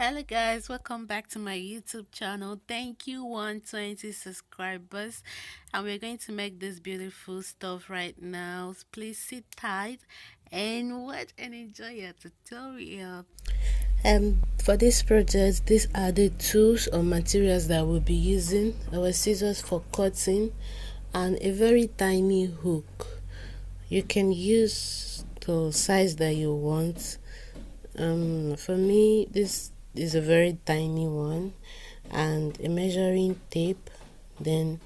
Hello guys, welcome back to my YouTube channel. Thank you 120 subscribers, and we're going to make this beautiful stuff right now. Please sit tight and watch and enjoy your tutorial. For this project, these are the tools or materials that we'll be using: our scissors for cutting and a very tiny hook. You can use the size that you want. For me, this is a very tiny one, and a measuring tape. Then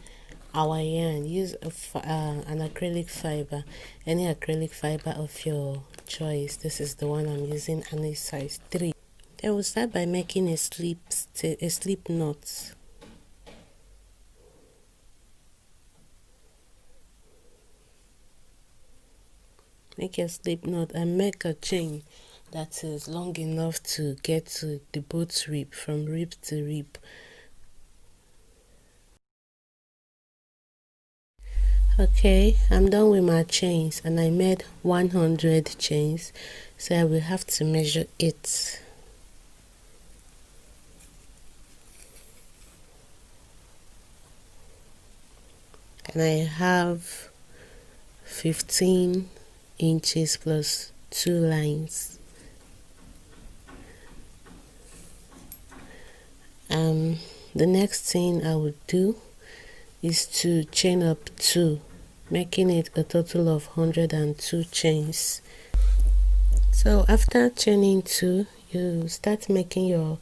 our yarn. Use an acrylic fiber, any acrylic fiber of your choice. This is the one I'm using, and it's size 3. Then we'll start by making a slip knot. Make a slip knot and make a chain that is long enough to get to the both rib, from rib to rib. Okay, I'm done with my chains, and I made 100 chains, so I will have to measure it. And I have 15 inches plus 2 lines. The next thing I would do is to chain up 2, making it a total of 102 chains. So after chaining 2, you start making your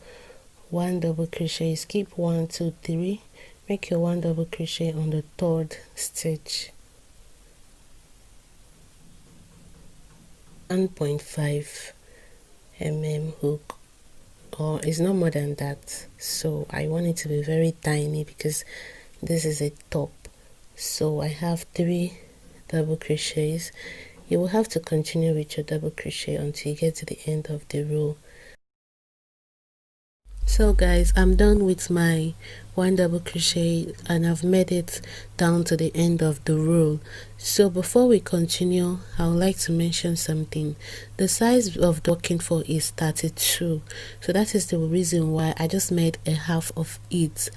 1 double crochet. Skip 1 2 3, make your 1 double crochet on the 3rd stitch. 1.5 mm hook, or it's not more than that, so I want it to be very tiny because this is a top. So I have 3 double crochets. You will have to continue with your double crochet until you get to the end of the row. So guys, I'm done with my 1 double crochet, and I've made it down to the end of the row. So before we continue, I would like to mention something. The size of the working for is 32, so that is the reason why I just made a half of it.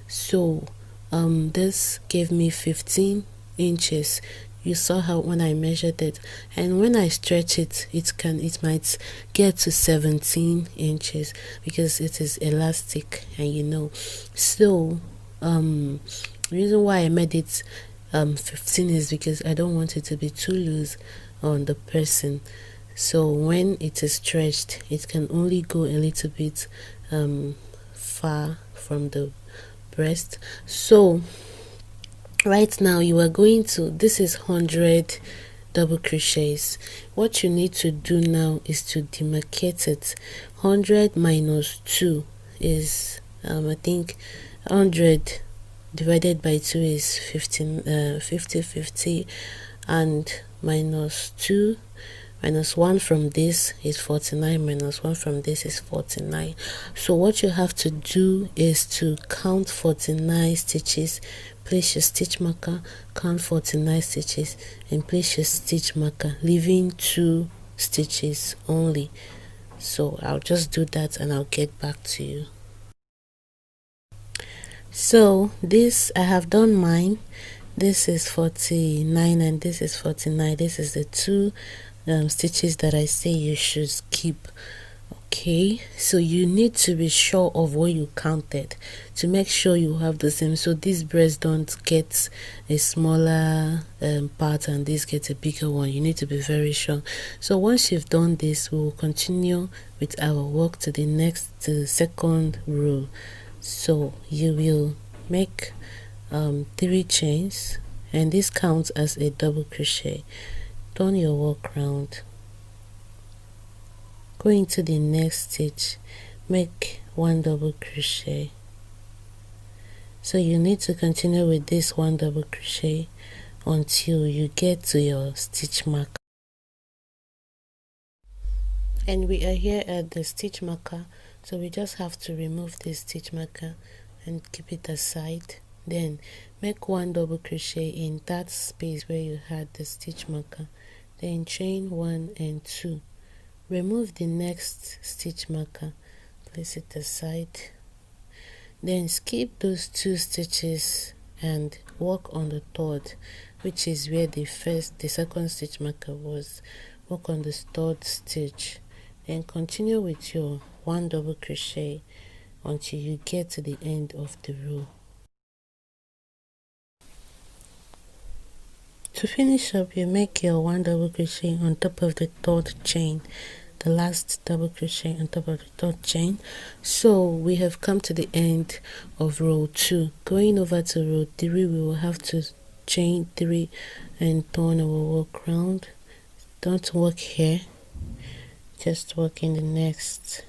So this gave me 15 inches. You saw how when I measured it, and when I stretch it, it might get to 17 inches because it is elastic, and so the reason why I made it 15 is because I don't want it to be too loose on the person. So when it is stretched, it can only go a little bit far from the breast. So right now you are going to, this is 100 double crochets. What you need to do now is to demarcate it. 100 minus 2 is I think 100 divided by 2 is 50, and minus 2 minus 1 from this is 49, minus 1 from this is 49. So what you have to do is to count 49 stitches, place your stitch marker, count 49 stitches, and place your stitch marker, leaving 2 stitches only. So I'll just do that and I'll get back to you. So this, I have done mine. This is 49 and this is 49. This is the 2 stitches that I say you should keep. Okay, so you need to be sure of what you counted to make sure you have the same, so these breasts don't get a smaller part and this gets a bigger one. You need to be very sure. So once you've done this, we will continue with our work to the second row. So you will make 3 chains, and this counts as a double crochet. Turn your work round, go into the next stitch, make 1 double crochet. So you need to continue with this 1 double crochet until you get to your stitch marker. And we are here at the stitch marker, so we just have to remove this stitch marker and keep it aside. Then make 1 double crochet in that space where you had the stitch marker, then chain 1 and 2. Remove the next stitch marker, place it aside. Then skip those 2 stitches and work on the third, which is where the second stitch marker was. Work on the third stitch, then continue with your 1 double crochet until you get to the end of the row. To finish up, you make your 1 double crochet on top of the third chain, the last double crochet on top of the third chain. So we have come to the end of row 2. Going over to row 3, we will have to chain 3 and turn our work round. Don't work here, just work in the next.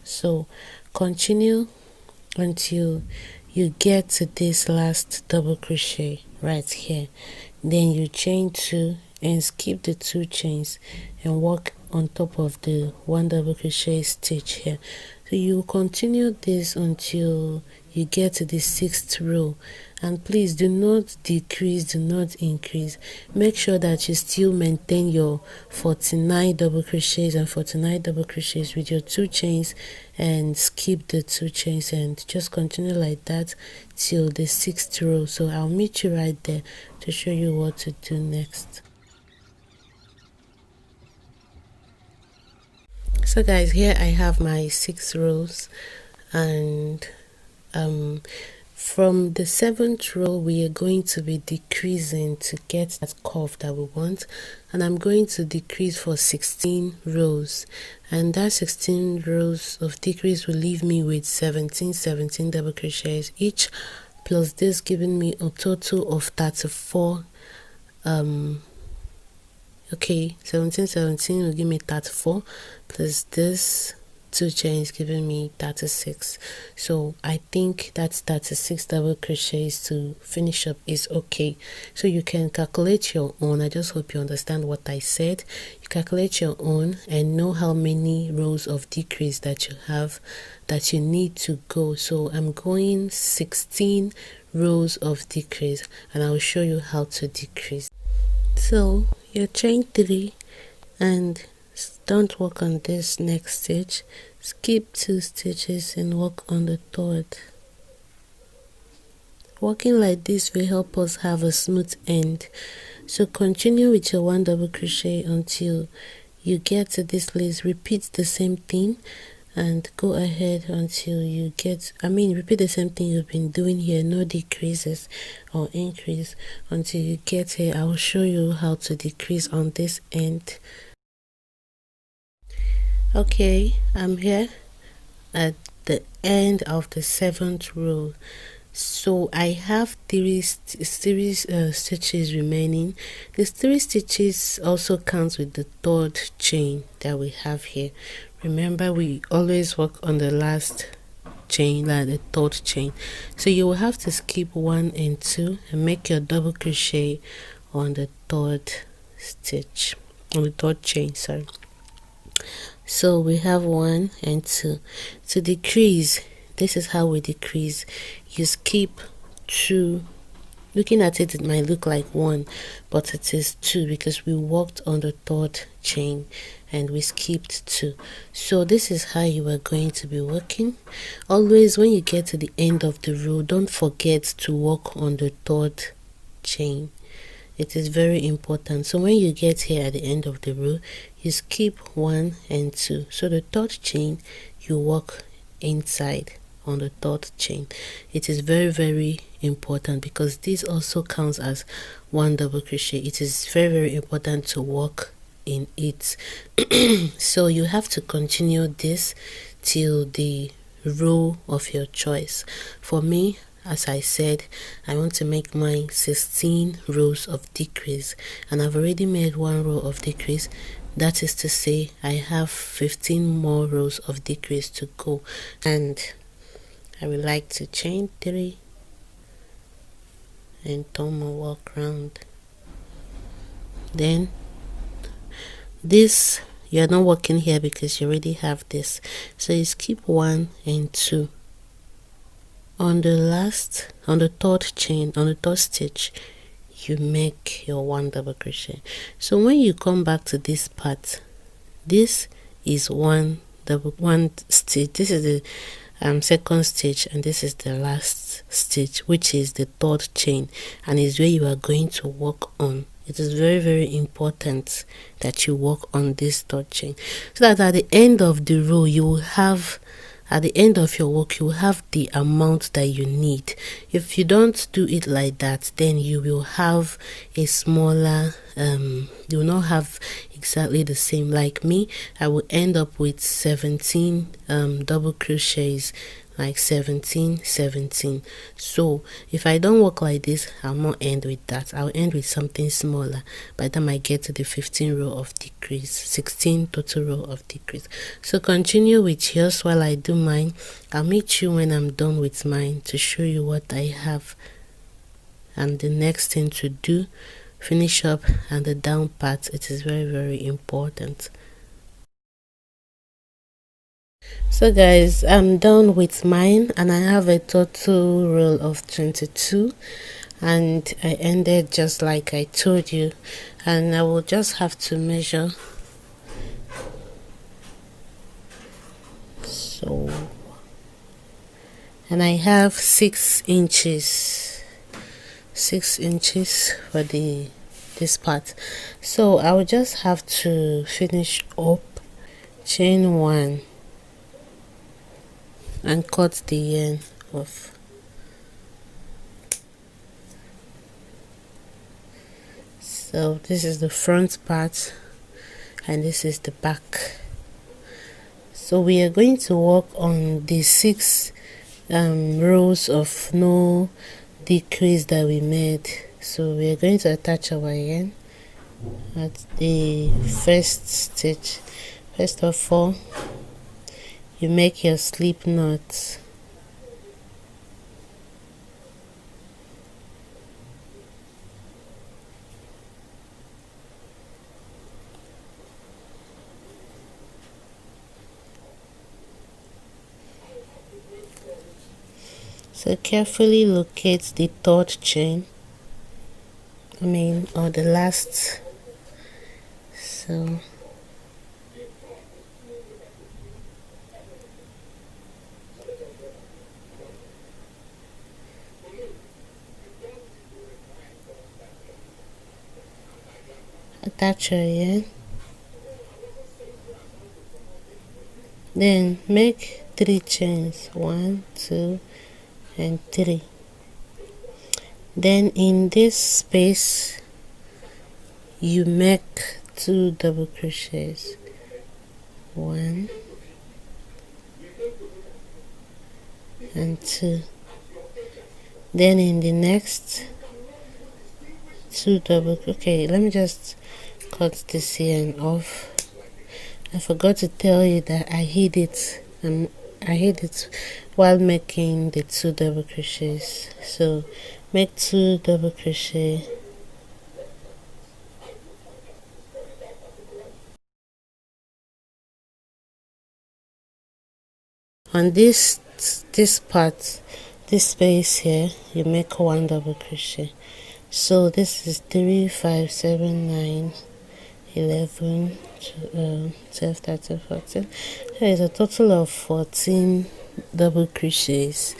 So continue until you get to this last double crochet right here. Then you chain 2 and skip the 2 chains and work on top of the 1 double crochet stitch here. So you continue this until you get to the 6th row, and please do not decrease, do not increase. Make sure that you still maintain your 49 double crochets and 49 double crochets with your 2 chains, and skip the 2 chains, and just continue like that till the 6th row. So I'll meet you right there to show you what to do next. So guys, here I have my 6 rows, and from the 7th row we are going to be decreasing to get that curve that we want, and I'm going to decrease for 16 rows, and that 16 rows of decrease will leave me with 17 double crochets each, plus this giving me a total of 34 okay, 17 will give me 34, plus this 2 chains giving me 36. So I think that's 36 double crochets to finish up is okay. So you can calculate your own. I just hope you understand what I said. You calculate your own and know how many rows of decrease that you have, that you need to go. So I'm going 16 rows of decrease, and I'll show you how to decrease. So you chain 3 and don't work on this next stitch, skip 2 stitches and work on the third. Working like this will help us have a smooth end. So continue with your 1 double crochet until you get to this place. Repeat the same thing and go ahead until you get, repeat the same thing you've been doing here, no decreases or increase until you get here. I will show you how to decrease on this end. Okay, I'm here at the end of the 7th row. So I have 3 stitches remaining. These 3 stitches also counts with the 3rd chain that we have here. Remember, we always work on the last chain, like the 3rd chain. So you will have to skip 1 and 2 and make your double crochet on the 3rd stitch, on the 3rd chain, sorry. So we have 1 and 2. To decrease, this is how we decrease. You skip 2. Looking at it, it might look like 1, but it is 2 because we worked on the 3rd chain and we skipped 2. So this is how you are going to be working. Always when you get to the end of the row, don't forget to work on the 3rd chain. It is very important. So when you get here at the end of the row, you skip 1 and 2. So the 3rd chain, you work inside on the 3rd chain. It is very, very important because this also counts as 1 double crochet. It is very, very important to work in it. So you have to continue this till the row of your choice. For me, as I said, I want to make mine 16 rows of decrease, and I've already made 1 row of decrease. That is to say, I have 15 more rows of decrease to go, and I would like to chain 3 and turn my work round. Then this, you're not working here because you already have this, so you skip 1 and 2. On the 3rd chain, on the 3rd stitch, you make your 1 double crochet. So when you come back to this part, this is 1 one stitch. This is the second stitch, and this is the last stitch, which is the third chain, and is where you are going to work on. It is very, very important that you work on this third chain, so that at the end of the row you will have, at the end of your work, you will have the amount that you need. If you don't do it like that, then you will have a smaller, you will not have exactly the same. Like me, I will end up with 17 double crochets, like 17. So if I don't work like this, I'll not end with that. I'll end with something smaller by the time I get to the 15 row of decrease, 16 total row of decrease. So continue with yours while I do mine. I'll meet you when I'm done with mine to show you what I have. And the next thing to do, finish up and the down part. It is very, very important. So guys, I'm done with mine, and I have a total roll of 22, and I ended just like I told you, and I will just have to measure. So, and I have 6 inches for this part. So I will just have to finish up, chain 1 and cut the yarn off. So this is the front part and this is the back. So we are going to work on the 6 rows of no decrease that we made. So we are going to attach our yarn at the first stitch. First of all, you make your slip knot. So carefully locate the third chain, or the last. So attach your yarn, then make 3 chains, 1, 2 and 3. Then in this space you make 2 double crochets, 1 and 2. Then in the next 2 double, okay, let me just cut this yarn off. I forgot to tell you that I hid it. I hid it while making the 2 double crochets. So make 2 double crochet, on this part, this space here, you make 1 double crochet. So this is 3, 5, 7, 9, 11, 12, 13, 14. There is a total of 14 double crochets.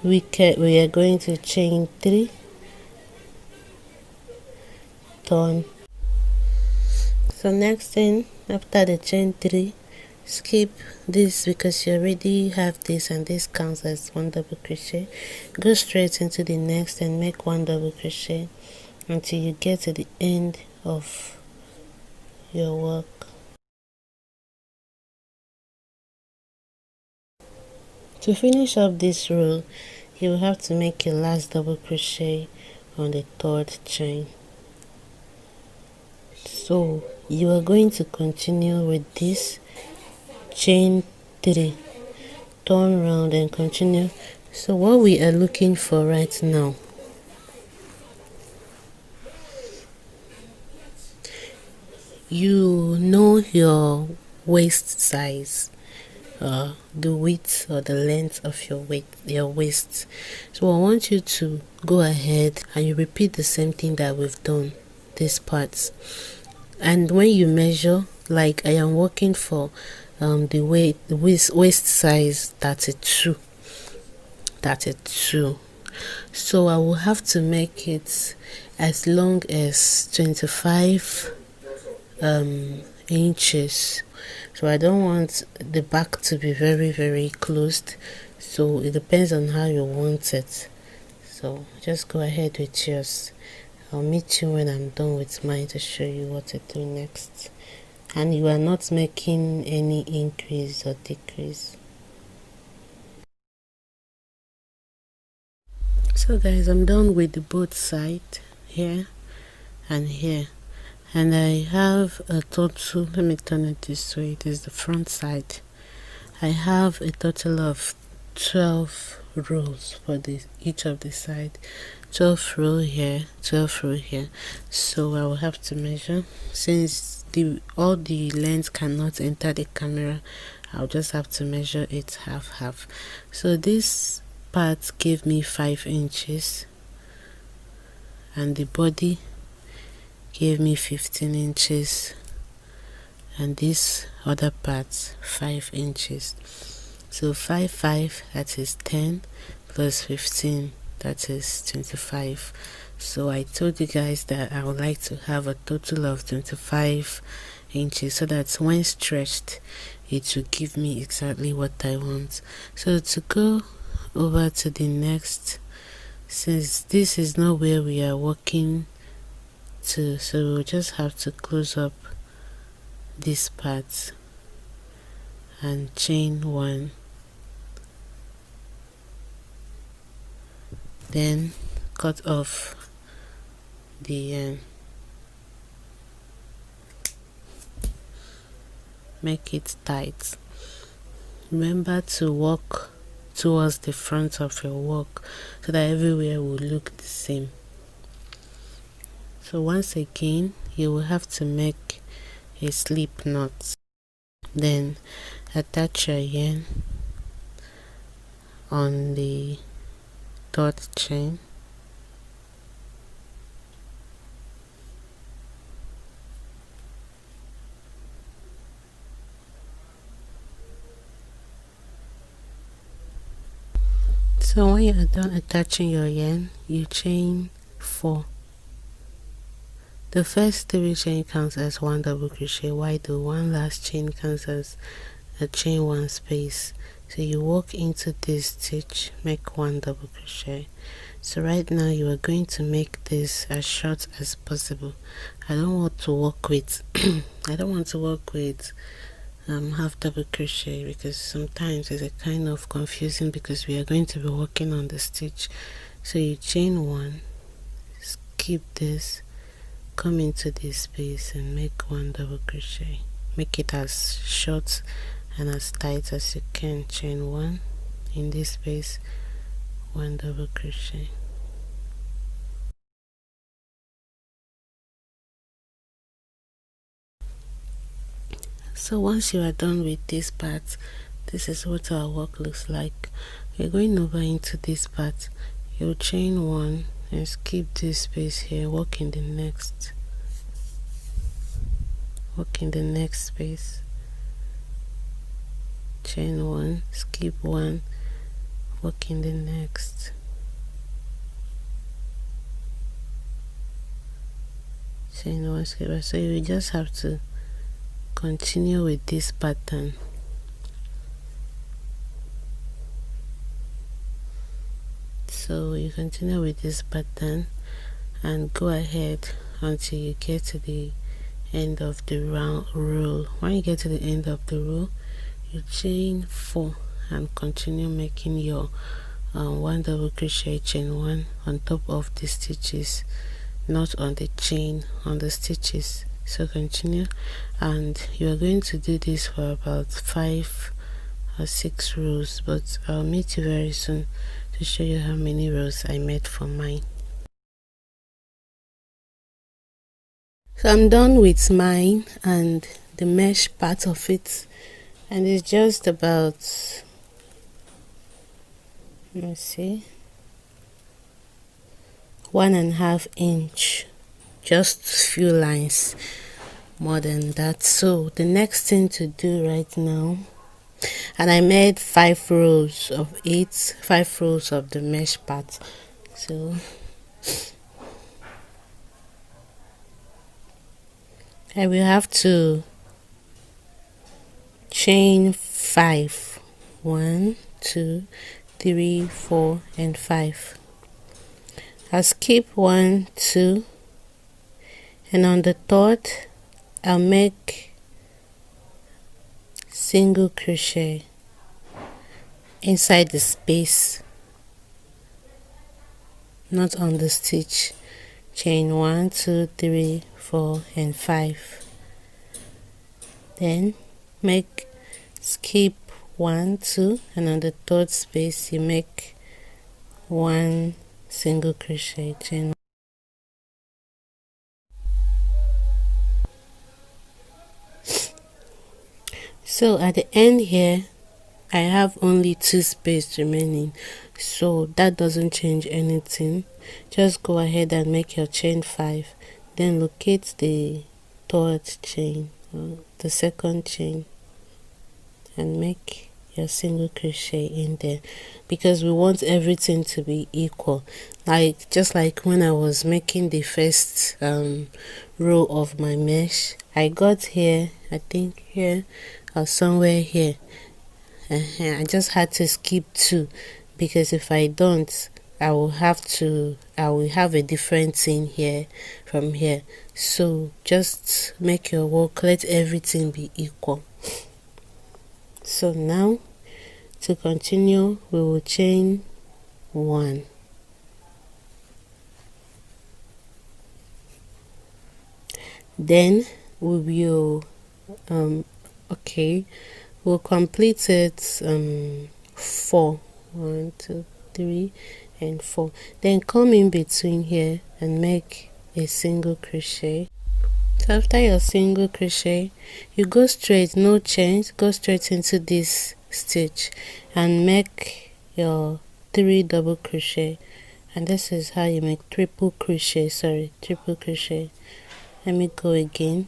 We are going to chain 3, turn. So next thing, after the chain 3, skip this because you already have this and this counts as 1 double crochet. Go straight into the next and make 1 double crochet until you get to the end of your work. To finish up this row, you will have to make your last double crochet on the 3rd chain. So you are going to continue with this, chain 3, turn round and continue. So what we are looking for right now, you know your waist size, the width or the length of your waist. So I want you to go ahead and you repeat the same thing that we've done, these parts. And when you measure, like I am working for the waist size 32, so I will have to make it as long as 25 inches. So I don't want the back to be very closed, so it depends on how you want it. So just go ahead with yours. I'll meet you when I'm done with mine to show you what to do next. And you are not making any increase or decrease. So guys, I'm done with the both side, here and here, and I have a total, let me turn it this way, it is the front side. I have a total of 12 rows for each of the side. 12 row here, 12 row here. So I will have to measure, since all the length cannot enter the camera, I'll just have to measure it half. So this part gave me 5 inches, and the body gave me 15 inches, and this other part 5 inches. So 5, that is 10, plus 15, that is 25. So I told you guys that I would like to have a total of 25 inches, so that when stretched it will give me exactly what I want. So to go over to the next, since this is not where we are working to, so we'll just have to close up this part and chain 1, then cut off the make it tight. Remember to walk towards the front of your work so that everywhere will look the same. So once again, you will have to make a slip knot, then attach your yarn on the third chain, so when you are done attaching your yarn, you chain 4. The first 3 chain counts as 1 double crochet, while the one last chain counts as a chain 1 space. So you walk into this stitch, make 1 double crochet. So right now you are going to make this as short as possible. I don't want to work with half double crochet, because sometimes it's a kind of confusing, because we are going to be working on the stitch. So you chain 1, skip this, come into this space and make 1 double crochet. Make it as short and as tight as you can. Chain 1 in this space, 1 double crochet. So once you are done with this part, this is what our work looks like. We're going over into this part. You'll chain 1 and skip this space here, work in the next space, chain 1, skip 1, work in the next, chain 1, skip 1. So you just have to continue with this pattern. So you continue with this pattern and go ahead until you get to the end of the row. When you get to the end of the row, you chain 4 and continue making your 1 double crochet, chain 1 on top of the stitches, not on the chain, on the stitches. So continue, and you are going to do this for about 5 or 6 rows, but I'll meet you very soon to show you how many rows I made for mine. So I'm done with mine and the mesh part of it, and it's just about, let's see, 1.5 inch, just few lines. more than that. So the next thing to do right now, and I made 5 rows of 5 rows of the mesh part. So I will have to chain 5. 1, 2, 3, 4 and 5. I'll skip 1, 2, and on the third I'll make single crochet inside the space, not on the stitch. Chain 1, 2, 3, 4 and 5. Then skip 1, 2, and on the third space you make 1 single crochet, chain. So at the end here I have only 2 spaces remaining, so that doesn't change anything. Just go ahead and make your chain 5, then locate the third chain, the second chain, and make your single crochet in there, because we want everything to be equal, like just like when I was making the first row of my mesh. I got here, I think here or somewhere here. I just had to skip 2, because if I don't, I will have a different thing here from here. So just make your work, let everything be equal. So now to continue, we will chain 1, then we will we'll complete it 4. 1, 2, 3 and 4. Then come in between here and make a single crochet. So after your single crochet, you go straight, no chains, go straight into this stitch and make your 3 double crochet. And this is how you make triple crochet. Let me go again.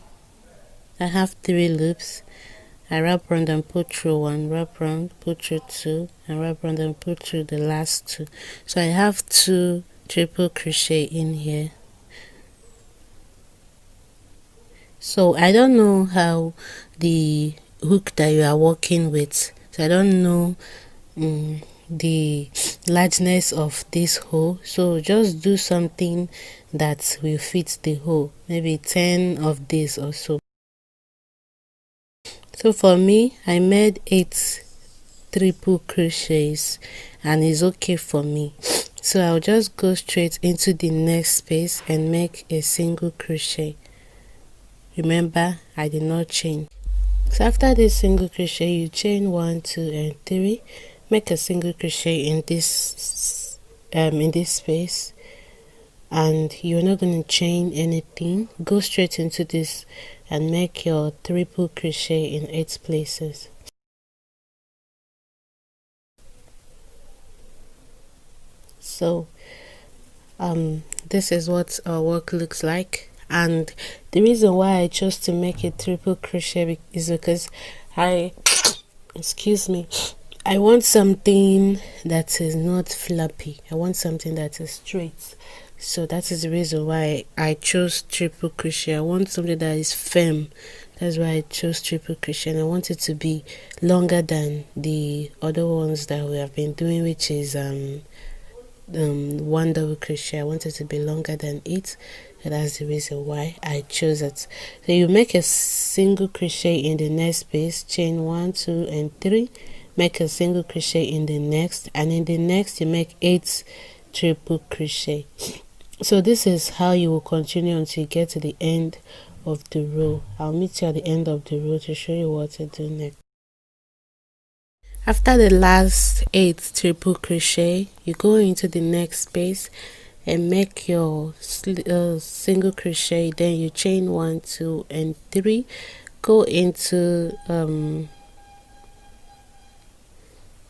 I have 3 loops. I wrap around and pull through 1, wrap around, pull through 2, and wrap around and pull through the last 2. So I have 2 triple crochet in here. So I don't know how the hook that you are working with, so I don't know the largeness of this hole, so just do something that will fit the hole, maybe 10 of this or so. So for me, I made 8 triple crochets and it's okay for me. So I'll just go straight into the next space and make a single crochet. Remember, I did not chain. So after this single crochet, you chain 1, 2 and 3, make a single crochet in this space, and you're not going to chain anything. Go straight into this and make your triple crochet in 8 places. So this is what our work looks like, and the reason why I chose to make a triple crochet is because I want something that is not flappy. I want something that is straight. So that is the reason why I chose triple crochet. I want something that is firm. That's why I chose triple crochet, and I want it to be longer than the other ones that we have been doing, which is 1 double crochet. I want it to be longer than it, and that's the reason why I chose it. So you make a single crochet in the next space, chain 1, 2 and 3, make a single crochet in the next, and in the next you make 8 triple crochet. So this is how you will continue until you get to the end of the row. I'll meet you at the end of the row to show you what to do next. After the last 8 triple crochet, you go into the next space and make your single crochet. Then you chain 1, 2 and 3, go into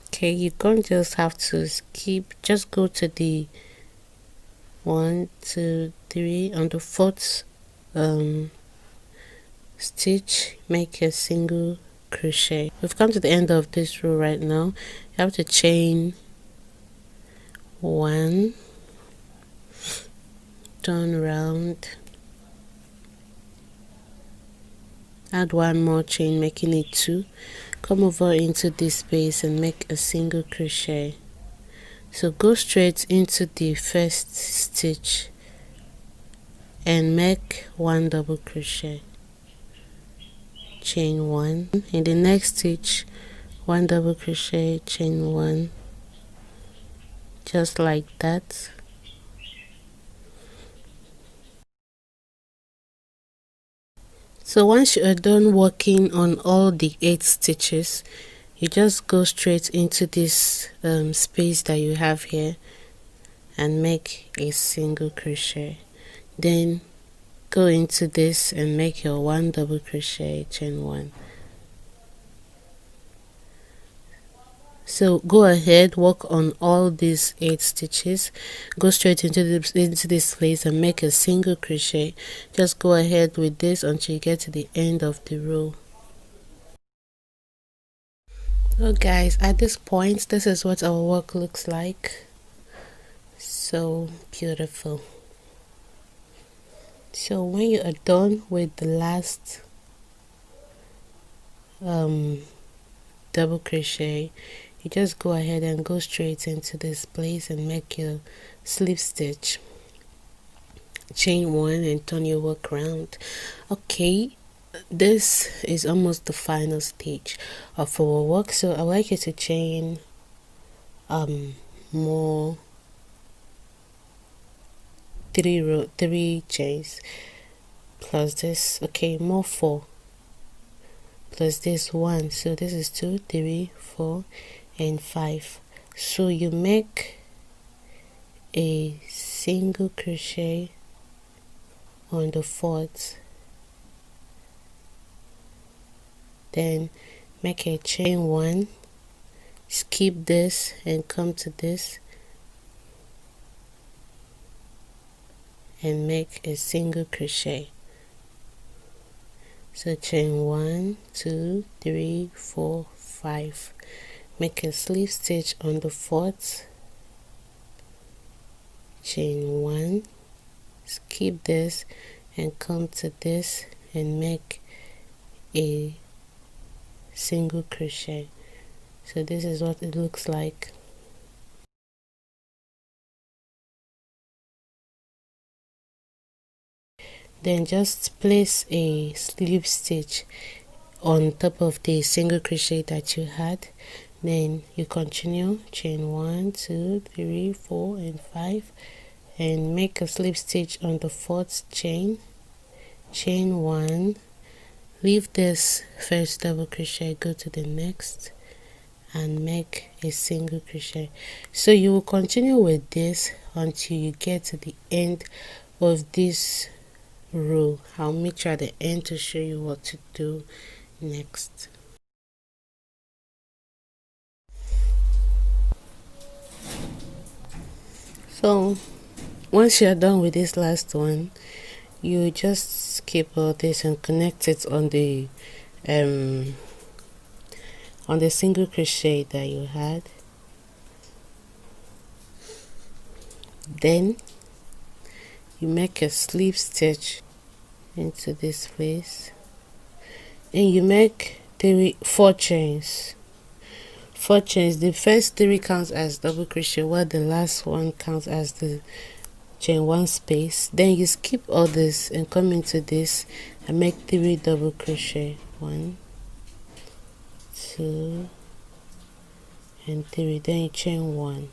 okay, you don't just have to skip, just go to the 1, 2, 3 on the 4th stitch, make a single crochet. We've come to the end of this row right now. You have to chain 1, turn around, add 1 more chain, making it 2, come over into this space and make a single crochet. So go straight into the first stitch and make 1 double crochet, chain 1. In the next stitch, 1 double crochet, chain 1, just like that. So once you are done working on all the 8 stitches, you just go straight into this space that you have here and make a single crochet. Then go into this and make your 1 double crochet, chain 1. So go ahead, work on all these 8 stitches, go straight into this place and make a single crochet. Just go ahead with this until you get to the end of the row. So guys, at this point, this is what our work looks like. So beautiful. So when you are done with the last double crochet, you just go ahead and go straight into this place and make your slip stitch, chain 1 and turn your work around. Okay, this is almost the final stage of our work, so I would like you to chain more 3 chains plus this. Okay, more 4 plus this 1, so this is 2, 3, 4 and 5. So you make a single crochet on the 4th, then make a chain 1, skip this and come to this and make a single crochet. So chain 1, 2, 3, 4, 5, make a slip stitch on the 4th, chain 1, skip this and come to this and make a single crochet. So this is what it looks like. Then just place a slip stitch on top of the single crochet that you had. Then you continue, chain 1, 2, 3, 4 and 5 and make a slip stitch on the 4th chain, chain 1, leave this first double crochet, go to the next and make a single crochet. So you will continue with this until you get to the end of this row. I'll meet you at the end to show you what to do next. So once you're done with this last one, you just skip all this and connect it on the single crochet that you had. Then you make a slip stitch into this place and you make 4 chains. 4 chains. The first 3 counts as double crochet while the last one counts as the chain 1 space. Then you skip all this and come into this and make 3 double crochet, 1, 2 and 3. Then you chain 1,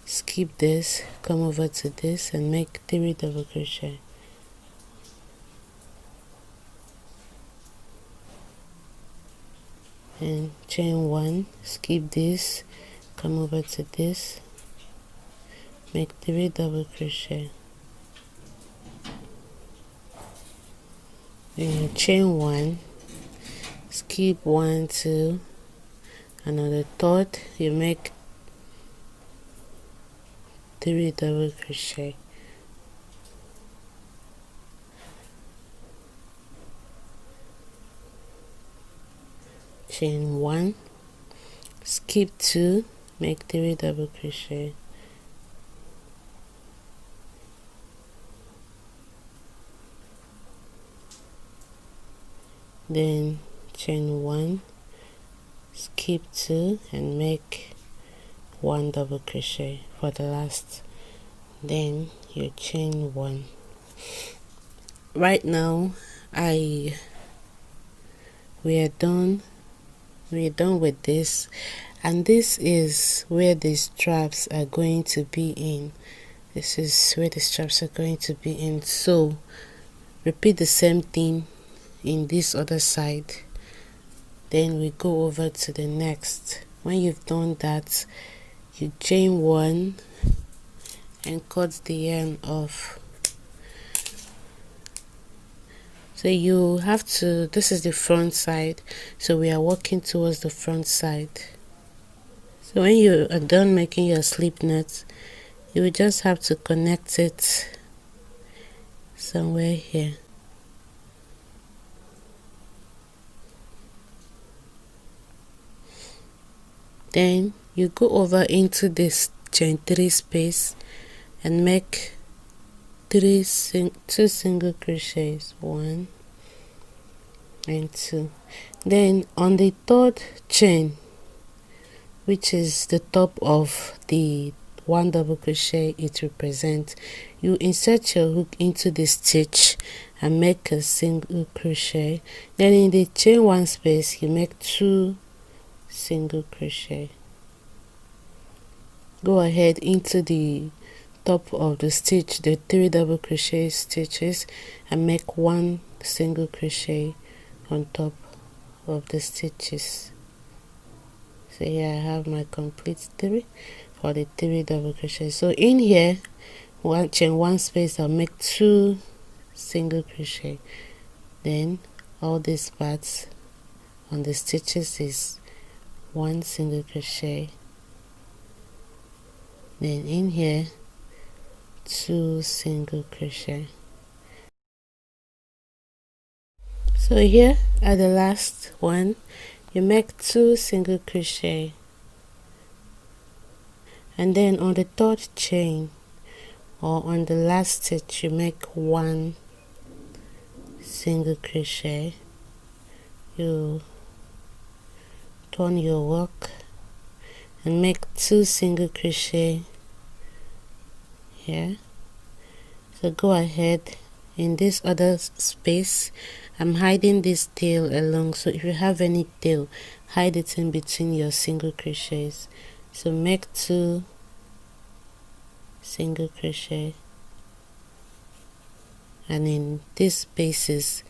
skip this, come over to this and make 3 double crochet, and chain 1, skip this, come over to this, make 3 double crochet, then chain 1, skip 1, 2, another third, you make 3 double crochet, chain 1, skip 2, make 3 double crochet, then chain 1, skip 2 and make 1 double crochet for the last, then you chain 1. Right now we're done with this, and this is where the straps are going to be in. This is where the straps are going to be in. So repeat the same thing in this other side, then we go over to the next. When you've done that, you chain 1 and cut the yarn off. So you have to, this is the front side, so we are working towards the front side. So when you are done making your slip knot, you will just have to connect it somewhere here. Then you go over into this chain 3 space and make 2 single crochets, 1 and 2. Then on the third chain, which is the top of the 1 double crochet it represents, you insert your hook into the stitch and make a single crochet. Then in the chain 1 space, you make 2 single crochet. Go ahead into the top of the stitch, the 3 double crochet stitches, and make 1 single crochet on top of the stitches. So here I have my complete 3 for the 3 double crochet. So in here, chain 1 space, I'll make 2 single crochet. Then all these parts on the stitches is 1 single crochet. Then in here, 2 single crochet. So here at the last one, you make 2 single crochet, and then on the third chain or on the last stitch, you make 1 single crochet. You turn your work and make 2 single crochet here. So go ahead in this other space. I'm hiding this tail along, so if you have any tail, hide it in between your single crochets. So make 2 single crochet, and in these spaces,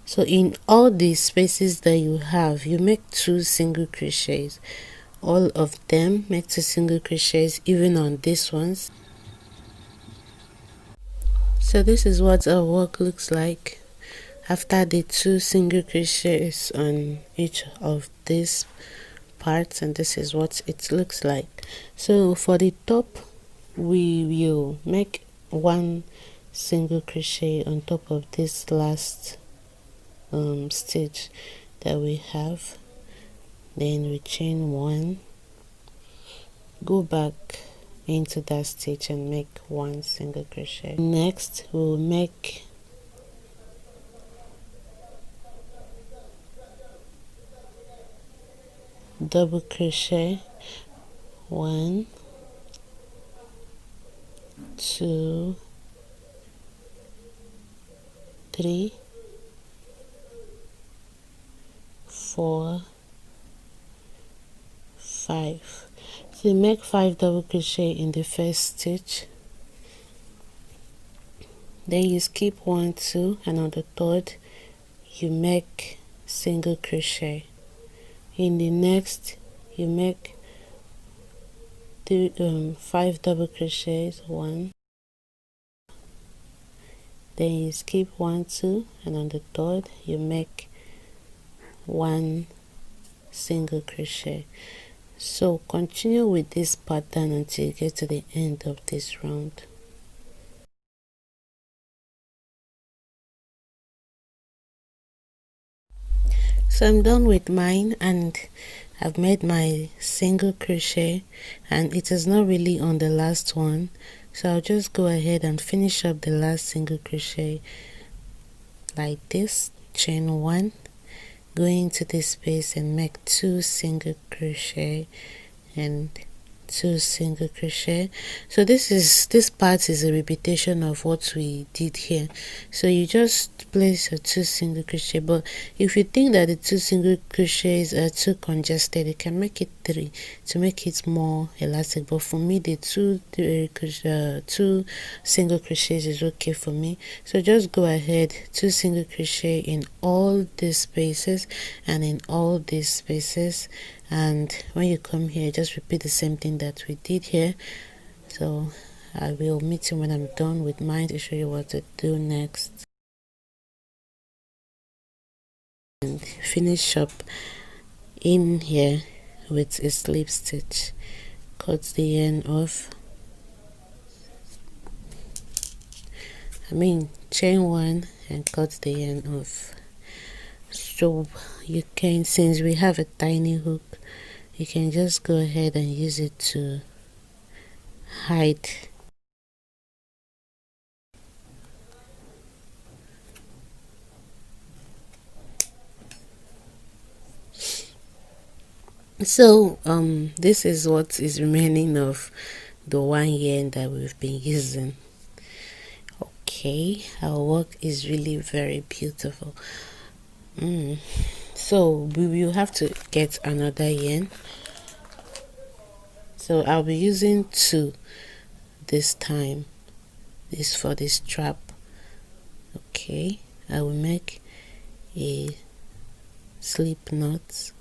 so in all these spaces that you have, you make 2 single crochets. All of them make 2 single crochets, even on these ones. So this is what our work looks like after the 2 single crochets on each of these parts, and this is what it looks like. So for the top, we will make 1 single crochet on top of this last stitch that we have. Then we chain 1, go back into that stitch and make 1 single crochet. Next, we'll make double crochet, 1, 2, 3, 4, 5. So you make 5 double crochet in the first stitch, then you skip 1, 2, and on the third you make single crochet. In the next, you make 5 double crochets, 1, then you skip 1, 2, and on the third you make 1 single crochet. So continue with this pattern until you get to the end of this round. So I'm done with mine, and I've made my single crochet, and it is not really on the last one, so I'll just go ahead and finish up the last single crochet like this. Chain one, go into this space and make 2 single crochet and 2 single crochet. So this part is a repetition of what we did here. So you just place your 2 single crochet, but if you think that the 2 single crochets are too congested, you can make it 3 to make it more elastic. But for me, the 2 single crochets is okay for me. So just go ahead, 2 single crochet in all these spaces and in all these spaces, and when you come here, just repeat the same thing that we did here. So I will meet you when I'm done with mine to show you what to do next. And finish up in here with a slip stitch. Cut the end off. Chain one and cut the end off. So you can, since we have a tiny hook, you can just go ahead and use it to hide. So this is what is remaining of the 1 yarn that we've been using. Okay, our work is really very beautiful. So we will have to get another yarn. So I'll be using 2 this time. This for this strap. Okay, I will make a slip knot.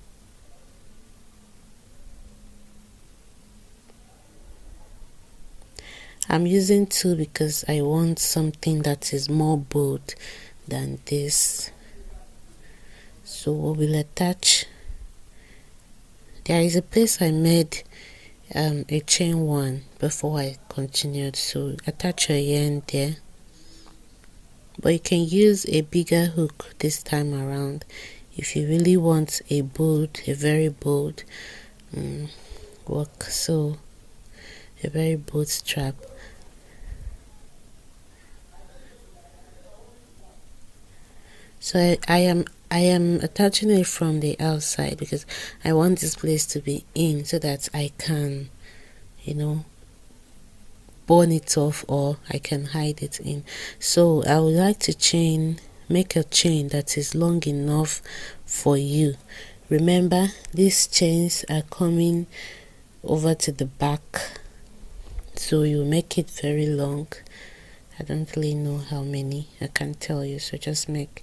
I'm using 2 because I want something that is more bold than this. So we will attach. There is a place I made a chain 1 before I continued, so attach your yarn there, but you can use a bigger hook this time around if you really want a very bold work. So a very bold strap. So I am attaching it from the outside because I want this place to be in so that I can, burn it off, or I can hide it in. So I would like to make a chain that is long enough for you. Remember, these chains are coming over to the back, so you make it very long. I don't really know how many, I can't tell you, so just make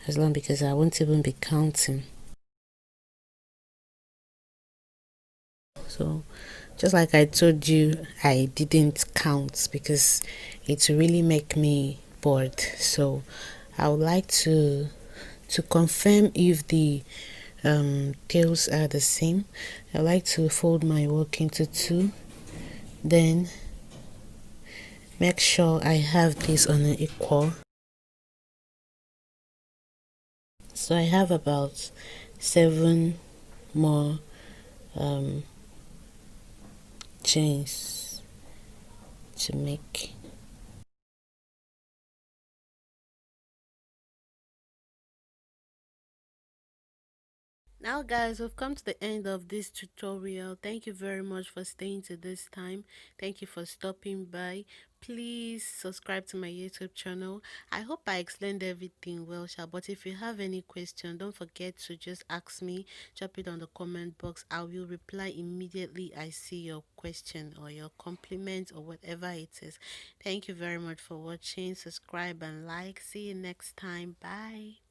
as long, because I won't even be counting. So just like I told you, I didn't count because it really make me bored. So I would like to confirm if the tails are the same. I like to fold my work into 2, then make sure I have this on an equal. So I have about 7 more chains to make. Now guys, we've come to the end of this tutorial. Thank you very much for staying to this time. Thank you for stopping by. Please subscribe to my YouTube channel. I hope I explained everything well, but if you have any question, don't forget to just ask me. Drop it on the comment box. I will reply immediately I see your question or your compliment or whatever it is. Thank you very much for watching. Subscribe and like. See you next time. Bye.